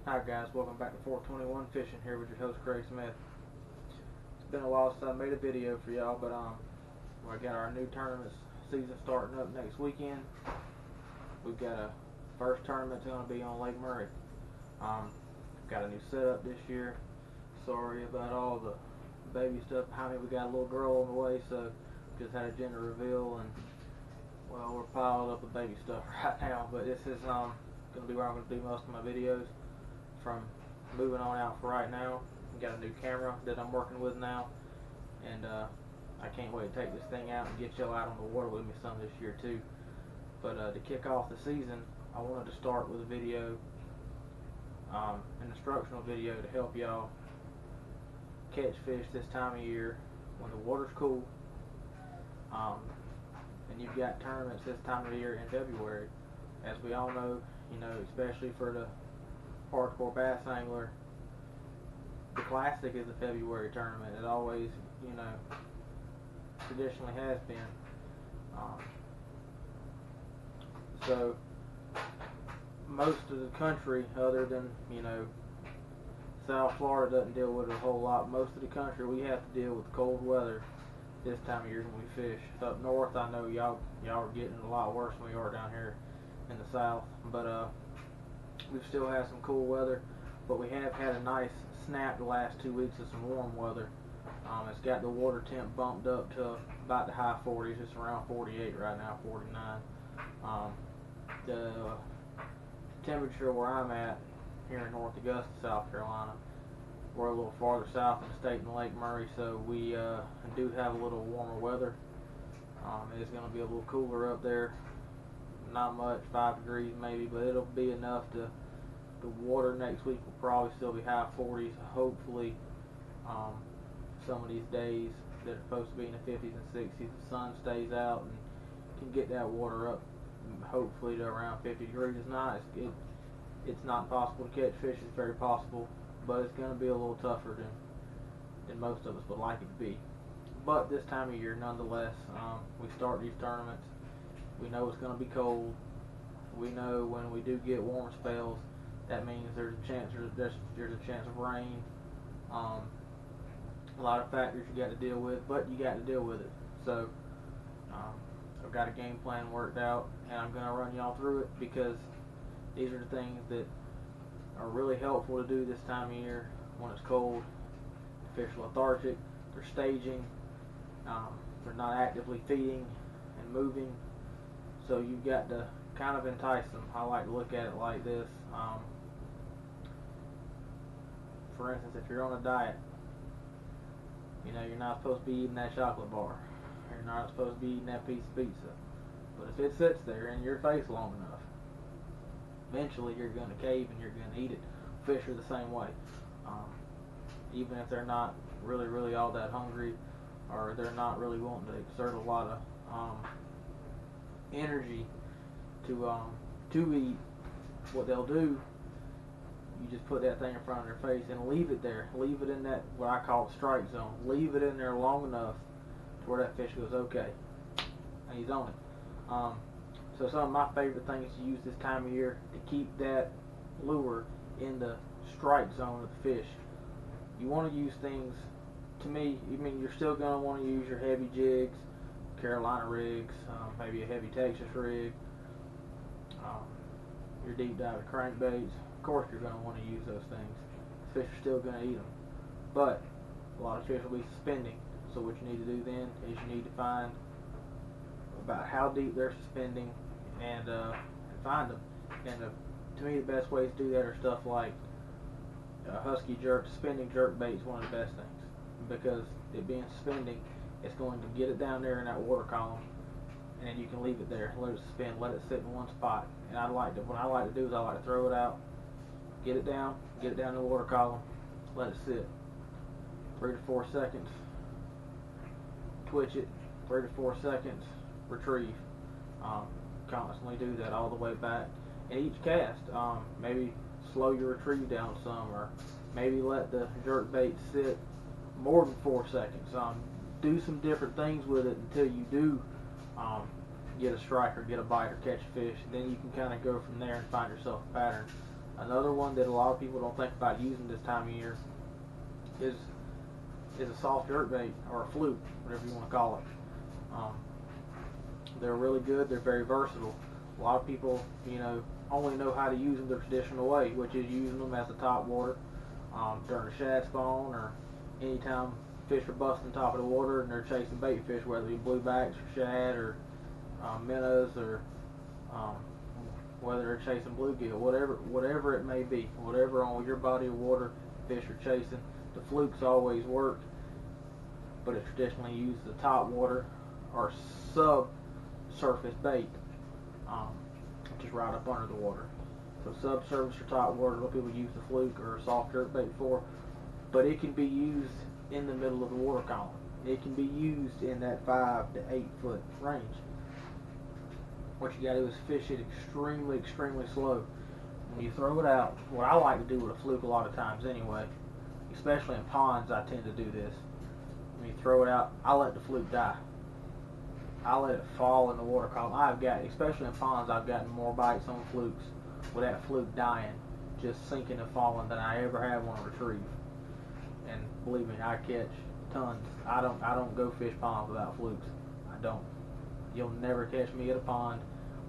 Hi guys, welcome back to 421 Fishing here with your host Craig Smith. It's been a while since I made a video for y'all, but we got our new tournament season starting up next weekend. We've got a first tournament going to be on Lake Murray. Got a new setup this year. Sorry about all the baby stuff behind me. We got a little girl on the way, so just had a gender reveal, and well, we're piled up with baby stuff right now. But this is going to be where I'm going to do most of my videos from moving on out for right now. We got a new camera that I'm working with now, and I can't wait to take this thing out and get y'all out on the water with me some this year too. But to kick off the season, I wanted to start with a video, an instructional video to help y'all catch fish this time of year when the water's cool, and you've got tournaments this time of year in February. As we all know, especially for the hardcore bass angler, the Classic is a February tournament. It always, traditionally has been. So most of the country, other than South Florida, doesn't deal with it a whole lot. Most of the country, we have to deal with cold weather this time of year when we fish. Up north, I know y'all are getting a lot worse than we are down here in the south, but we've still had some cool weather, but we have had a nice snap the last 2 weeks of some warm weather. It's got the water temp bumped up to about the high 40s. It's around 48 right now, 49. The temperature where I'm at here in North Augusta, South Carolina, we're a little farther south in the state than Lake Murray, so we do have a little warmer weather. It's going to be a little cooler up there. Not much, 5 degrees maybe, but it'll be enough to, the water next week will probably still be high 40s. Hopefully some of these days that are supposed to be in the 50s and 60s, the sun stays out and can get that water up hopefully to around 50 degrees. It's not possible to catch fish. It's very possible, but it's going to be a little tougher than most of us would like it to be. But this time of year, nonetheless, we start these tournaments. We know it's going to be cold. We know when we do get warmer spells, that means there's a chance of rain. A lot of factors you got to deal with, but you got to deal with it. So I've got a game plan worked out, and I'm going to run y'all through it because these are the things that are really helpful to do this time of year when it's cold. The fish are lethargic, they're staging, they're not actively feeding and moving. So you've got to kind of entice them. I like to look at it like this. For instance, if you're on a diet, you're not supposed to be eating that chocolate bar. You're not supposed to be eating that piece of pizza. But if it sits there in your face long enough, eventually you're going to cave and you're going to eat it. Fish are the same way. Even if they're not really all that hungry, or they're not really wanting to exert a lot of energy to eat, what they'll do, you just put that thing in front of their face and leave it there. Leave it in that, what I call the strike zone. Leave it in there long enough to where that fish goes, okay, and he's on it. So some of my favorite things to use this time of year to keep that lure in the strike zone of the fish. You want to use things, to me, you're still going to want to use your heavy jigs, Carolina rigs, maybe a heavy Texas rig, your deep dive crankbaits. Of course you're going to want to use those things. Fish are still going to eat them. But a lot of fish will be suspending. So what you need to do then is you need to find about how deep they're suspending and find them. And to me, the best ways to do that are stuff like Husky jerk. Suspending jerk bait is one of the best things, because it being suspending, it's going to get it down there in that water column, and then you can leave it there, let it suspend, let it sit in one spot. And what I like to do is I like to throw it out, get it down in the water column, let it sit 3 to 4 seconds, twitch it, 3 to 4 seconds, retrieve. Constantly do that all the way back. And each cast, maybe slow your retrieve down some, or maybe let the jerk bait sit more than 4 seconds. Do some different things with it until you do get a strike or get a bite or catch a fish. Then you can kind of go from there and find yourself a pattern. Another one that a lot of people don't think about using this time of year is a soft jerkbait or a fluke, whatever you want to call it. They're really good. They're very versatile. A lot of people, only know how to use them the traditional way, which is using them as a top water during a shad spawn, or anytime fish are busting top of the water and they're chasing bait fish, whether it be bluebacks or shad or minnows, or whether they're chasing bluegill, whatever it may be, whatever on your body of water fish are chasing. The flukes always work, but it's traditionally used as a top water or subsurface bait, which is right up under the water. So subsurface or top water, a lot of people use the fluke or a soft jerk bait for, but it can be used in the middle of the water column. It can be used in that 5 to 8 foot range. What you got to do is fish it extremely slow. When you throw it out, what I like to do with a fluke a lot of times anyway, especially in ponds, I tend to do this. When you throw it out, I let the fluke die. I let it fall in the water column. Especially in ponds, I've gotten more bites on flukes with that fluke dying, just sinking and falling, than I ever have on a retrieve. And believe me, I catch tons. I don't go fish ponds without flukes. I don't. You'll never catch me at a pond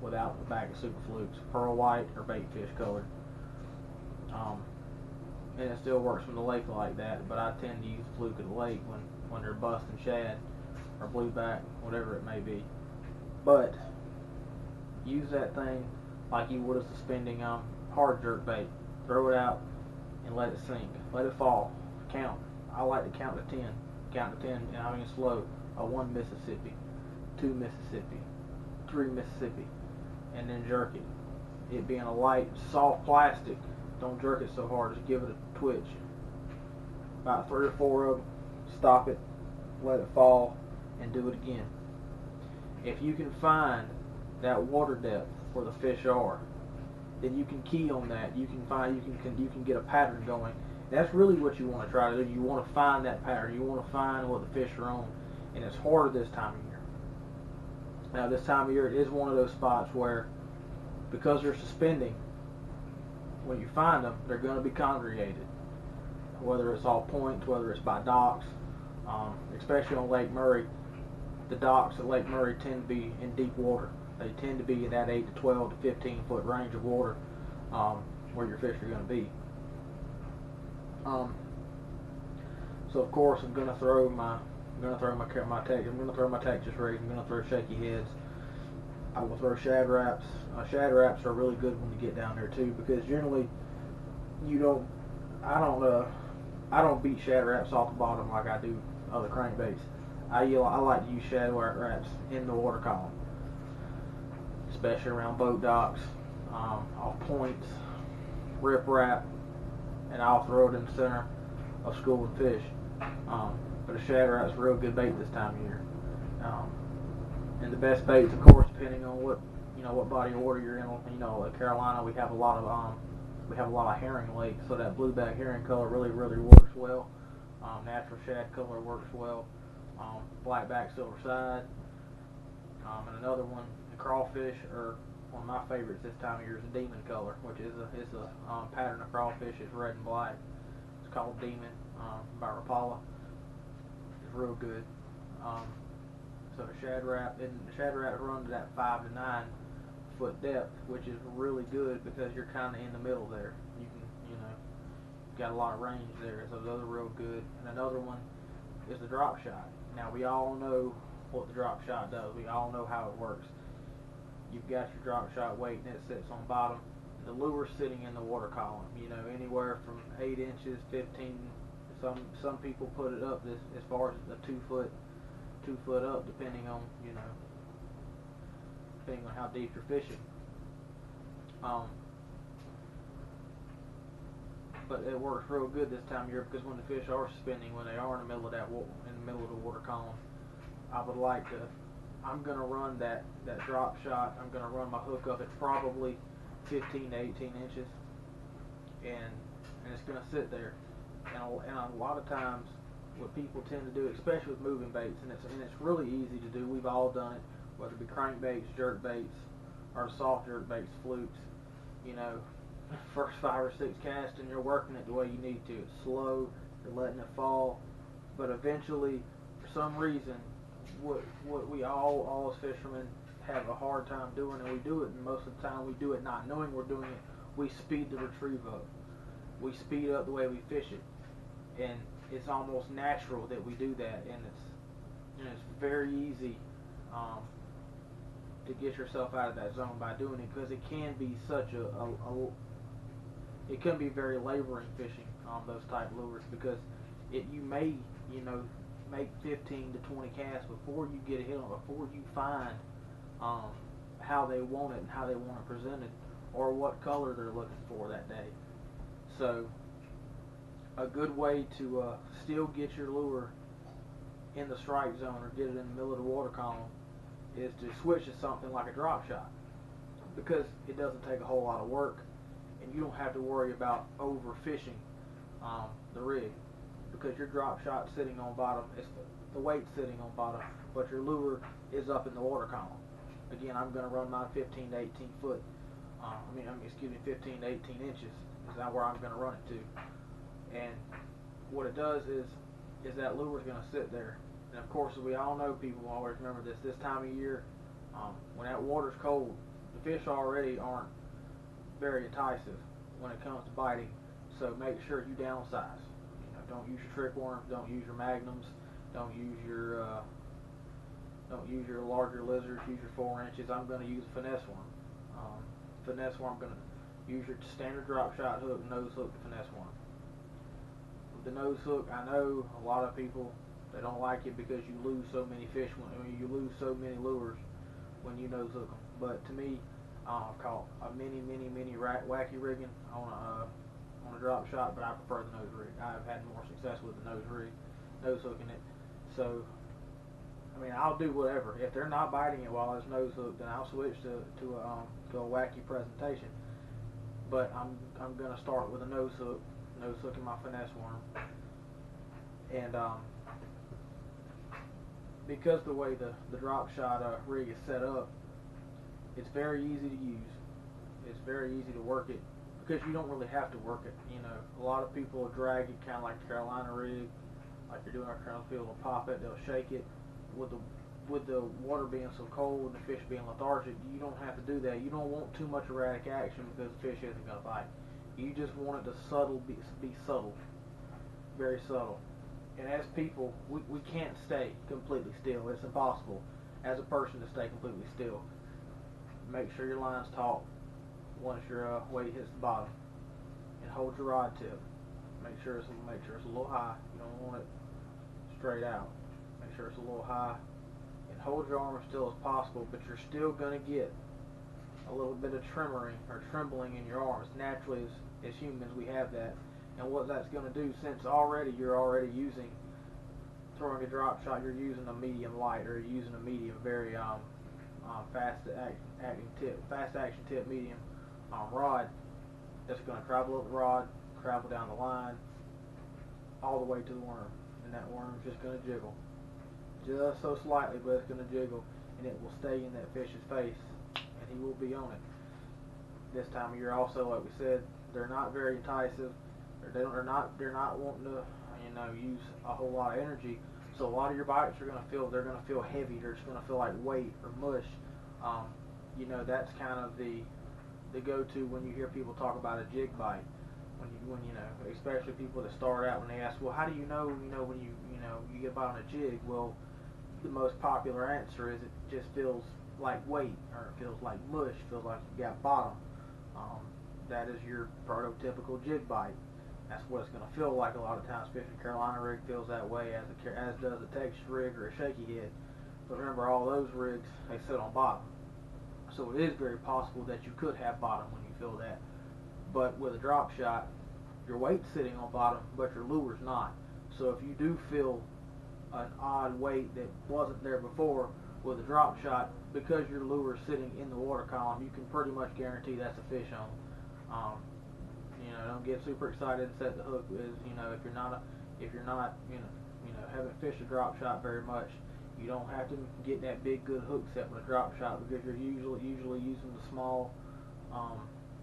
without a bag of super flukes, pearl white or bait fish colored. And it still works from the lake like that, but I tend to use fluke at the lake when they're busting shad or blueback, whatever it may be. But use that thing like you would a suspending hard jerk bait. Throw it out and let it sink. Let it fall. Count. I like to count to 10. Count to 10, and I mean slow. 1 Mississippi, 2 Mississippi, 3 Mississippi, and then jerk it. It being a light, soft plastic, don't jerk it so hard. Just give it a twitch. About 3 or 4 of them. Stop it. Let it fall, and do it again. If you can find that water depth where the fish are, then you can key on that. You can get a pattern going. That's really what you want to try to do. You want to find that pattern. You want to find what the fish are on, and it's harder this time of year. Now, this time of year, it is one of those spots where, because they're suspending, when you find them, they're going to be congregated. Whether it's all points, whether it's by docks, especially on Lake Murray, the docks at Lake Murray tend to be in deep water. They tend to be in that 8 to 12 to 15 foot range of water where your fish are going to be. So of course I'm going to throw my Texas. I'm going to throw my Texas rigs. I'm going to throw shaky heads. I will throw Shad Raps. Shad Raps are really good when you get down there too, because generally I don't beat Shad Raps off the bottom like I do other crankbaits. I like to use Shad Raps in the water column, especially around boat docks, off points, rip rap, and I'll throw it in the center of schooling fish. But a Shad Rap's a real good bait this time of year. And the best baits, of course, depending on what body of water you're in. At Carolina, we have a lot of herring lakes, so that blueback herring color really works well. Natural shad color works well. Blackback silver side, and another one, the crawfish, or one of my favorites this time of year is a demon color, which is a pattern of crawfish. It's red and black. It's called Demon by Rapala. It's real good. So the Shad Rap run to that 5 to 9 foot depth, which is really good because you're kind of in the middle there. You can, got a lot of range there, so those are real good. And another one is the drop shot. Now, we all know what the drop shot does. We all know how it works. You've got your drop shot weight, and it sits on bottom. The lure's sitting in the water column. Anywhere from 8 inches, 15. Some people put it up as far as a 2 foot up, depending on how deep you're fishing. But it works real good this time of year because when the fish are spinning, when they are in the middle of the water column, I'm going to run that drop shot. I'm going to run my hook up at probably 15 to 18 inches, and it's going to sit there. And a lot of times, what people tend to do, especially with moving baits, and it's really easy to do. We've all done it, whether it be crankbaits, jerk baits, or soft jerk baits, flukes. first 5 or 6 casts and you're working it the way you need to. It's slow, you're letting it fall, but eventually, for some reason, what we all as fishermen have a hard time doing, and we do it, and most of the time we do it not knowing we're doing it, we speed the retrieve up. We speed up the way we fish it, and it's almost natural that we do that, and it's very easy to get yourself out of that zone by doing it, because it can be such it can be very laboring fishing those type lures, because you may make 15 to 20 casts before you get a hit on, before you find how they want it and how they want it presented, or what color they're looking for that day. So a good way to still get your lure in the strike zone or get it in the middle of the water column is to switch to something like a drop shot, because it doesn't take a whole lot of work, and you don't have to worry about overfishing the rig, because your drop shot's sitting on bottom, the weight's sitting on bottom, but your lure is up in the water column. Again, I'm going to run my 15 to 18 foot, 15 to 18 inches is now where I'm going to run it to. And what it does is that lure's going to sit there. And of course, as we all know, people always remember this time of year, when that water's cold, the fish already aren't very enticing when it comes to biting. So make sure you downsize. Don't use your trick worms, don't use your magnums, don't use your larger lizards, use your 4 inches. I'm going to use a finesse worm. Finesse worm, I'm going to use your standard drop shot hook, nose hook, finesse worm. With the nose hook, I know a lot of people, they don't like it because you lose so many fish, you lose so many lures when you nose hook them. But to me, I've caught a mini wacky rigging on a drop shot, but I prefer the nose rig. I've had more success with the nose hooking it. So, I'll do whatever. If they're not biting it while it's nose hooked, then I'll switch to a wacky presentation. But I'm gonna start with a nose hooking my finesse worm, and because the way the drop shot rig is set up, it's very easy to use. It's very easy to work it, because you don't really have to work it. A lot of people drag it kind of like the Carolina rig, like you're doing our Carolina field. They'll pop it, they'll shake it. With the water being so cold and the fish being lethargic, you don't have to do that. You don't want too much erratic action, because the fish isn't going to bite. You just want it to be subtle, very subtle. And as people, we can't stay completely still. It's impossible as a person to stay completely still. Make sure your line's taut once your weight hits the bottom, and hold your rod tip. Make sure it's a little high. You don't want it straight out. Make sure it's a little high, and hold your arm as still as possible. But you're still going to get a little bit of trembling in your arms. Naturally, as humans, we have that. And what that's going to do, since you're already using, throwing a drop shot, you're using a medium light, or you're using a medium, very fast action tip medium rod, that's going to travel up the rod, travel down the line, all the way to the worm, and that worm's just going to jiggle, just so slightly, but it's going to jiggle, and it will stay in that fish's face, and he will be on it. This time of year, also, like we said, they're not very enticing. They're not wanting to use a whole lot of energy. So a lot of your bites are going to feel heavy. They're just going to feel like weight or mush. That's kind of the go-to when you hear people talk about a jig bite. When especially people that start out, when they ask, well, how do you know when you get bite on a jig? Well, the most popular answer is it just feels like weight, or it feels like mush, feels like you got bottom. That is your prototypical jig bite. That's what it's going to feel like a lot of times. Fishing a Carolina rig feels that way, as does a Texas rig or a shaky head. But remember, all those rigs, they sit on bottom. So it is very possible that you could have bottom when you feel that. But with a drop shot, your weight's sitting on bottom, but your lure's not. So if you do feel an odd weight that wasn't there before with a drop shot, because your lure's sitting in the water column, you can pretty much guarantee that's a fish on. Don't get super excited and set the hook. If you're not haven't fished a drop shot very much, you don't have to get that big good hook set with a drop shot, because you're usually using the small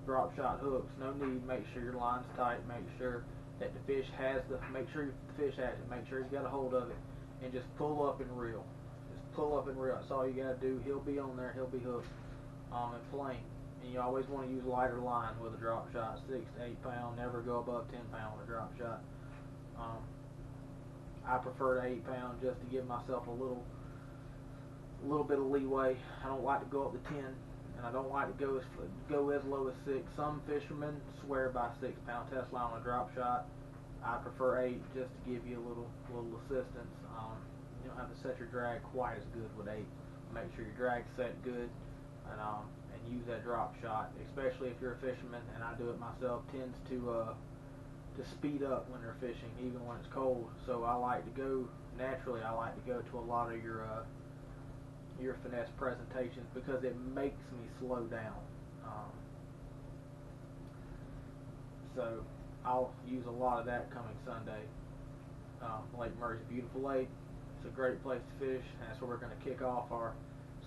drop shot hooks. No need. Make sure your line's tight. Make sure that the fish has make sure the fish has it. Make sure he's got a hold of it, and just pull up and reel. Just pull up and reel. That's all you gotta do. He'll be on there. He'll be hooked, and playing. And you always want to use lighter line with a drop shot, 6 to 8 pound. Never go above 10 pound with a drop shot. I prefer 8 pound just to give myself a little bit of leeway. I don't like to go up to 10, and I don't like to go as low as 6. Some fishermen swear by 6 pound test line on a drop shot. I prefer 8 just to give you a little assistance. You don't have to set your drag quite as good with 8. Make sure your drag's set good, and use that drop shot. Especially if you're a fisherman, and I do it myself, tends to speed up when they're fishing, even when it's cold. So I like to go naturally. I like to go to a lot of your finesse presentations because it makes me slow down. So I'll use a lot of that coming Sunday. Lake Murray's a beautiful lake. It's a great place to fish, and that's where we're going to kick off our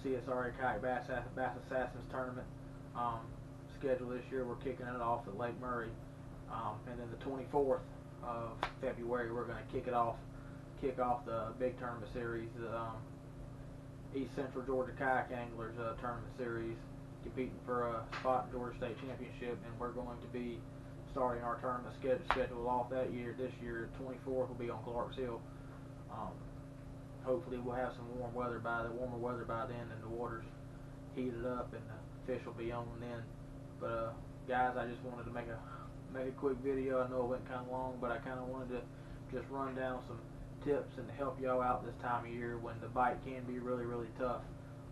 CSRA Kayak Bass Assassins tournament. Schedule this year, we're kicking it off at Lake Murray. And then the 24th of February, we're going to kick off the big tournament series, the East Central Georgia Kayak Anglers tournament series, competing for a spot in Georgia State Championship, and we're going to be starting our tournament schedule off that year. This year, 24th will be on Clarks Hill. Hopefully, we'll have some warmer weather by then, and the water's heated up, and the fish will be on then. But guys, I just wanted to make a quick video. I know it went kind of long, but I kind of wanted to just run down some tips and help y'all out this time of year when the bite can be really tough.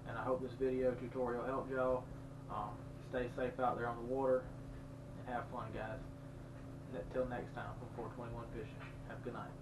And I hope this video tutorial helped y'all. Stay safe out there on the water and have fun, guys. Until next time, from 421 Fishing. Have a good night.